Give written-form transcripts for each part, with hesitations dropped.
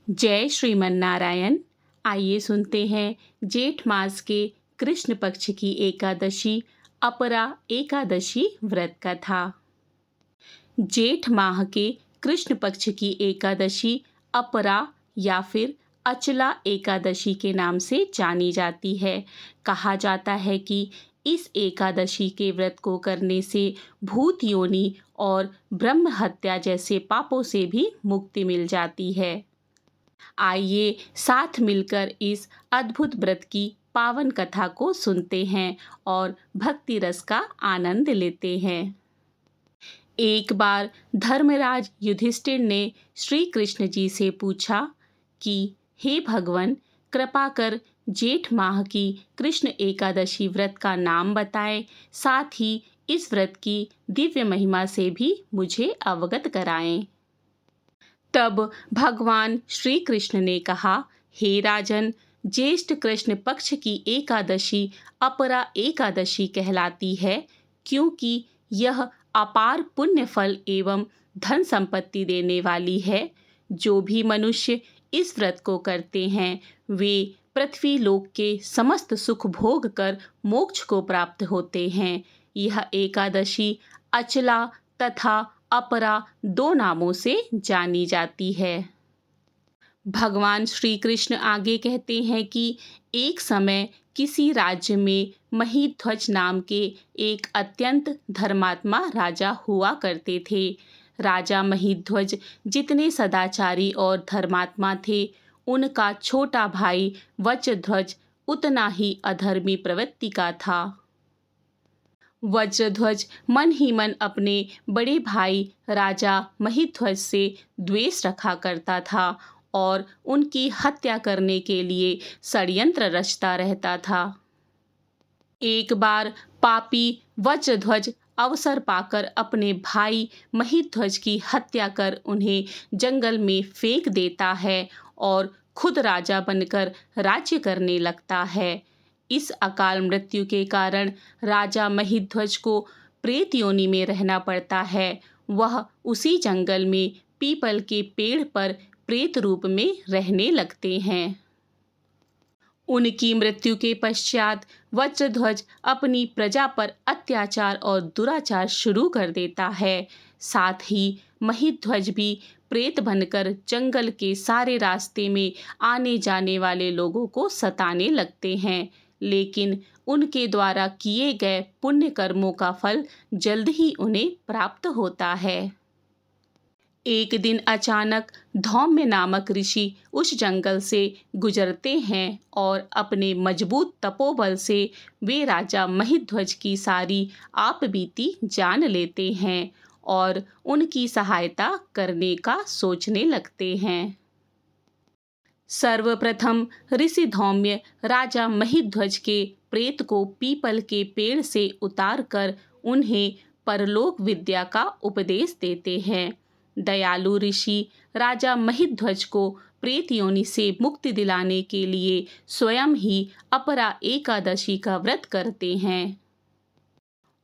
जय श्रीमन नारायण। आइए सुनते हैं जेठ मास के कृष्ण पक्ष की एकादशी अपरा एकादशी व्रत कथा। जेठ माह के कृष्ण पक्ष की एकादशी अपरा या फिर अचला एकादशी के नाम से जानी जाती है। कहा जाता है कि इस एकादशी के व्रत को करने से भूत योनि और ब्रह्म हत्या जैसे पापों से भी मुक्ति मिल जाती है। आइए साथ मिलकर इस अद्भुत व्रत की पावन कथा को सुनते हैं और भक्ति रस का आनंद लेते हैं। एक बार धर्मराज युधिष्ठिर ने श्री कृष्ण जी से पूछा कि हे भगवान, कृपा कर जेठ माह की कृष्ण एकादशी व्रत का नाम बताएं, साथ ही इस व्रत की दिव्य महिमा से भी मुझे अवगत कराएं। तब भगवान श्री कृष्ण ने कहा, हे राजन, ज्येष्ठ कृष्ण पक्ष की एकादशी अपरा एकादशी कहलाती है, क्योंकि यह अपार पुण्य फल एवं धन संपत्ति देने वाली है। जो भी मनुष्य इस व्रत को करते हैं वे पृथ्वी लोक के समस्त सुख भोग कर मोक्ष को प्राप्त होते हैं। यह एकादशी अचला तथा अपरा दो नामों से जानी जाती है। भगवान श्री कृष्ण आगे कहते हैं कि एक समय किसी राज्य में महीध्वज नाम के एक अत्यंत धर्मात्मा राजा हुआ करते थे। राजा महीध्वज जितने सदाचारी और धर्मात्मा थे, उनका छोटा भाई वज्रध्वज उतना ही अधर्मी प्रवृत्ति का था। वज्रध्वज मन ही मन अपने बड़े भाई राजा महीध्वज से द्वेष रखा करता था और उनकी हत्या करने के लिए षड्यंत्र रचता रहता था। एक बार पापी वज्रध्वज अवसर पाकर अपने भाई महीध्वज की हत्या कर उन्हें जंगल में फेंक देता है और खुद राजा बनकर राज्य करने लगता है। इस अकाल मृत्यु के कारण राजा महीध्वज को प्रेत योनि में रहना पड़ता है। वह उसी जंगल में पीपल के पेड़ पर प्रेत रूप में रहने लगते हैं। उनकी मृत्यु के पश्चात वज्रध्वज अपनी प्रजा पर अत्याचार और दुराचार शुरू कर देता है। साथ ही महीध्वज भी प्रेत बनकर जंगल के सारे रास्ते में आने जाने वाले लोगों को सताने लगते हैं, लेकिन उनके द्वारा किए गए पुण्य कर्मों का फल जल्द ही उन्हें प्राप्त होता है। एक दिन अचानक धौम्य नामक ऋषि उस जंगल से गुजरते हैं और अपने मजबूत तपोबल से वे राजा महीध्वज की सारी आपबीती जान लेते हैं और उनकी सहायता करने का सोचने लगते हैं। सर्वप्रथम ऋषि धौम्य राजा महीध्वज के प्रेत को पीपल के पेड़ से उतारकर उन्हें परलोक विद्या का उपदेश देते हैं। दयालु ऋषि राजा महीध्वज को प्रेत योनि से मुक्ति दिलाने के लिए स्वयं ही अपरा एकादशी का व्रत करते हैं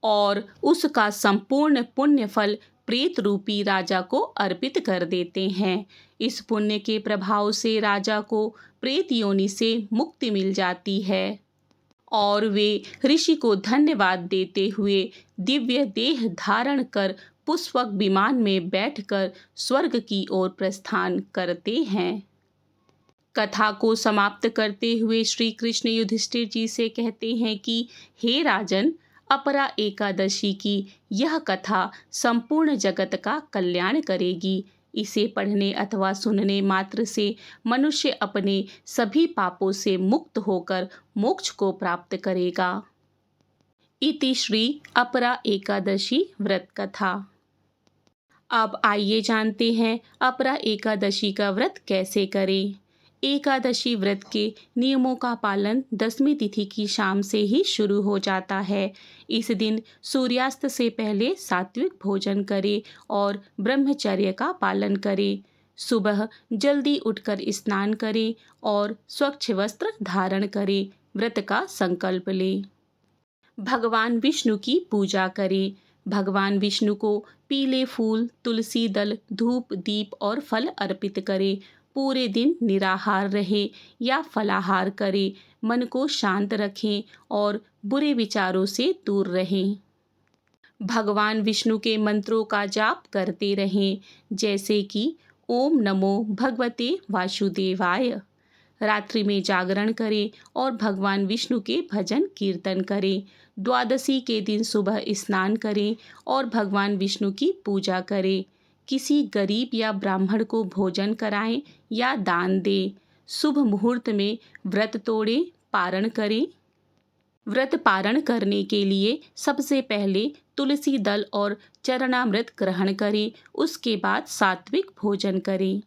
और उसका संपूर्ण पुण्य फल प्रेत रूपी राजा को अर्पित कर देते हैं। इस पुण्य के प्रभाव से राजा को प्रेत योनि से मुक्ति मिल जाती है और वे ऋषि को धन्यवाद देते हुए दिव्य देह धारण कर पुष्पक विमान में बैठकर स्वर्ग की ओर प्रस्थान करते हैं। कथा को समाप्त करते हुए श्री कृष्ण युधिष्ठिर जी से कहते हैं कि हे राजन, अपरा एकादशी की यह कथा संपूर्ण जगत का कल्याण करेगी। इसे पढ़ने अथवा सुनने मात्र से मनुष्य अपने सभी पापों से मुक्त होकर मोक्ष को प्राप्त करेगा। इति श्री अपरा एकादशी व्रत कथा। अब आइए जानते हैं अपरा एकादशी का व्रत कैसे करें। एकादशी व्रत के नियमों का पालन दसवीं तिथि की शाम से ही शुरू हो जाता है। इस दिन सूर्यास्त से पहले सात्विक भोजन करें और ब्रह्मचर्य का पालन करें। सुबह जल्दी उठकर स्नान करें और स्वच्छ वस्त्र धारण करें। व्रत का संकल्प लें। भगवान विष्णु की पूजा करें। भगवान विष्णु को पीले फूल, तुलसी दल, धूप, दीप और फल अर्पित करें। पूरे दिन निराहार रहे या फलाहार करें, मन को शांत रखें और बुरे विचारों से दूर रहें। भगवान विष्णु के मंत्रों का जाप करते रहें, जैसे कि ओम नमो भगवते वासुदेवाय। रात्रि में जागरण करें और भगवान विष्णु के भजन कीर्तन करें। द्वादशी के दिन सुबह स्नान करें और भगवान विष्णु की पूजा करें। किसी गरीब या ब्राह्मण को भोजन कराएं या दान दें। शुभ मुहूर्त में व्रत तोड़ें, पारण करें। व्रत पारण करने के लिए सबसे पहले तुलसी दल और चरणामृत ग्रहण करें, उसके बाद सात्विक भोजन करें।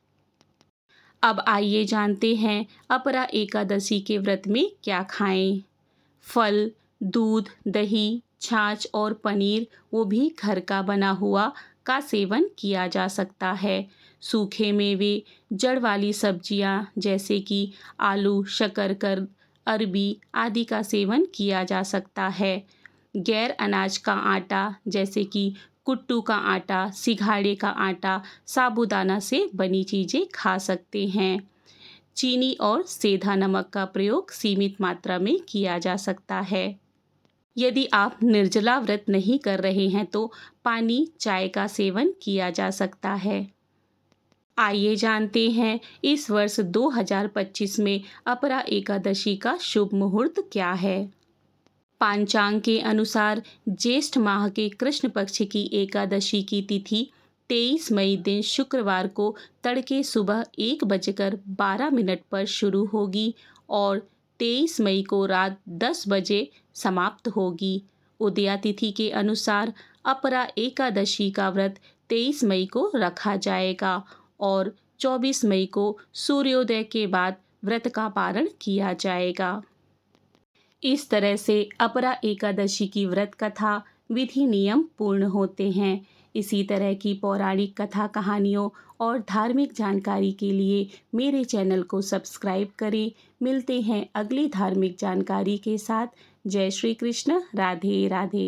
अब आइए जानते हैं अपरा एकादशी के व्रत में क्या खाएं। फल, दूध, दही, छाछ और पनीर, वो भी घर का बना हुआ, का सेवन किया जा सकता है। सूखे मेवे, जड़ वाली सब्जियां जैसे कि आलू, शकरकंद, अरबी आदि का सेवन किया जा सकता है। गैर अनाज का आटा जैसे कि कुट्टू का आटा, सिघाड़े का आटा, साबूदाना से बनी चीज़ें खा सकते हैं। चीनी और सेंधा नमक का प्रयोग सीमित मात्रा में किया जा सकता है। यदि आप निर्जला व्रत नहीं कर रहे हैं तो पानी, चाय का सेवन किया जा सकता है। आइए जानते हैं इस वर्ष 2025 में अपरा एकादशी का शुभ मुहूर्त क्या है। पांचांग के अनुसार ज्येष्ठ माह के कृष्ण पक्ष की एकादशी की तिथि 23 मई दिन शुक्रवार को तड़के सुबह 1:12 पर शुरू होगी और 23 मई को रात 10 बजे समाप्त होगी। उदया तिथि के अनुसार अपरा एकादशी का व्रत 23 मई को रखा जाएगा और 24 मई को सूर्योदय के बाद व्रत का पारण किया जाएगा। इस तरह से अपरा एकादशी की व्रत कथा, विधि नियम पूर्ण होते हैं। इसी तरह की पौराणिक कथा, कहानियों और धार्मिक जानकारी के लिए मेरे चैनल को सब्सक्राइब करें। मिलते हैं अगली धार्मिक जानकारी के साथ। जय श्री कृष्ण। राधे राधे।